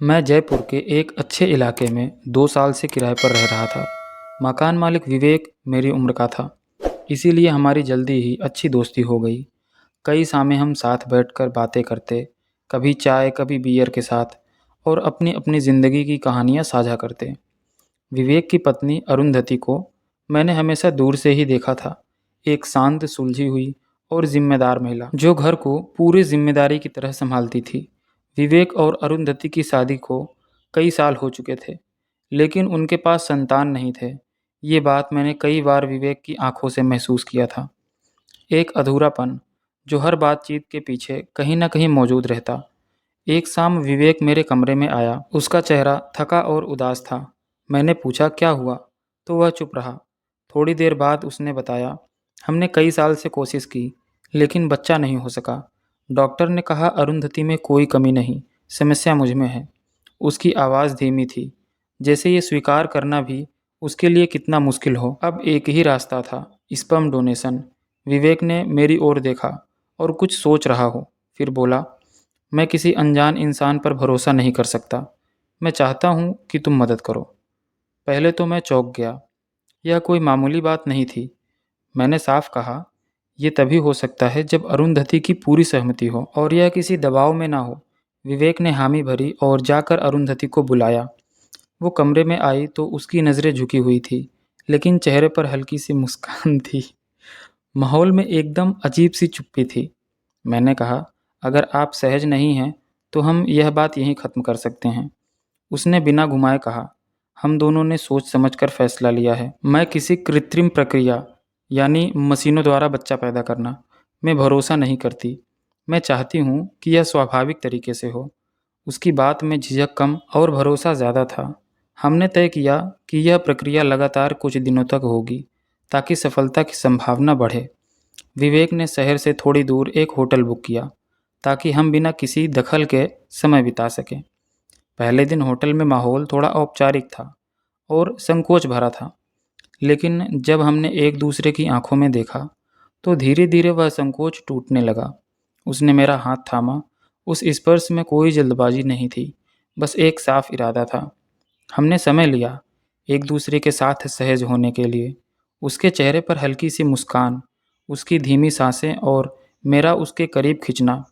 मैं जयपुर के एक अच्छे इलाके में 2 साल से किराए पर रह रहा था। मकान मालिक विवेक मेरी उम्र का था, इसीलिए हमारी जल्दी ही अच्छी दोस्ती हो गई। कई शामें हम साथ बैठकर बातें करते, कभी चाय कभी बियर के साथ, और अपनी अपनी ज़िंदगी की कहानियाँ साझा करते। विवेक की पत्नी अरुंधति को मैंने हमेशा दूर से ही देखा था। एक शांत, सुलझी हुई और जिम्मेदार महिला जो घर को पूरी जिम्मेदारी की तरह संभालती थी। विवेक और अरुंधति की शादी को कई साल हो चुके थे, लेकिन उनके पास संतान नहीं थे। ये बात मैंने कई बार विवेक की आंखों से महसूस किया था। एक अधूरापन जो हर बातचीत के पीछे कहीं न कहीं मौजूद रहता। एक शाम विवेक मेरे कमरे में आया। उसका चेहरा थका और उदास था। मैंने पूछा क्या हुआ, तो वह चुप रहा। थोड़ी देर बाद उसने बताया, हमने कई साल से कोशिश की, लेकिन बच्चा नहीं हो सका। डॉक्टर ने कहा अरुंधति में कोई कमी नहीं, समस्या मुझ में है। उसकी आवाज़ धीमी थी, जैसे ये स्वीकार करना भी उसके लिए कितना मुश्किल हो। अब एक ही रास्ता था, स्पर्म डोनेशन। विवेक ने मेरी ओर देखा और कुछ सोच रहा हो, फिर बोला, मैं किसी अनजान इंसान पर भरोसा नहीं कर सकता। मैं चाहता हूँ कि तुम मदद करो। पहले तो मैं चौंक गया। यह कोई मामूली बात नहीं थी। मैंने साफ कहा, यह तभी हो सकता है जब अरुंधति की पूरी सहमति हो और यह किसी दबाव में ना हो। विवेक ने हामी भरी और जाकर अरुंधति को बुलाया। वो कमरे में आई तो उसकी नज़रें झुकी हुई थी, लेकिन चेहरे पर हल्की सी मुस्कान थी। माहौल में एकदम अजीब सी चुप्पी थी। मैंने कहा, अगर आप सहज नहीं हैं तो हम यह बात यहीं ख़त्म कर सकते हैं। उसने बिना घुमाए कहा, हम दोनों ने सोच समझकर फैसला लिया है। मैं किसी कृत्रिम प्रक्रिया यानी मशीनों द्वारा बच्चा पैदा करना में भरोसा नहीं करती। मैं चाहती हूँ कि यह स्वाभाविक तरीके से हो। उसकी बात में झिझक कम और भरोसा ज़्यादा था। हमने तय किया कि यह प्रक्रिया लगातार कुछ दिनों तक होगी, ताकि सफलता की संभावना बढ़े। विवेक ने शहर से थोड़ी दूर एक होटल बुक किया, ताकि हम बिना किसी दखल के समय बिता सकें। पहले दिन होटल में माहौल थोड़ा औपचारिक था और संकोच भरा था, लेकिन जब हमने एक दूसरे की आंखों में देखा, तो धीरे धीरे वह संकोच टूटने लगा। उसने मेरा हाथ थामा। उस स्पर्श में कोई जल्दबाजी नहीं थी, बस एक साफ इरादा था। हमने समय लिया एक दूसरे के साथ सहज होने के लिए। उसके चेहरे पर हल्की सी मुस्कान, उसकी धीमी सांसें और मेरा उसके करीब खिंचना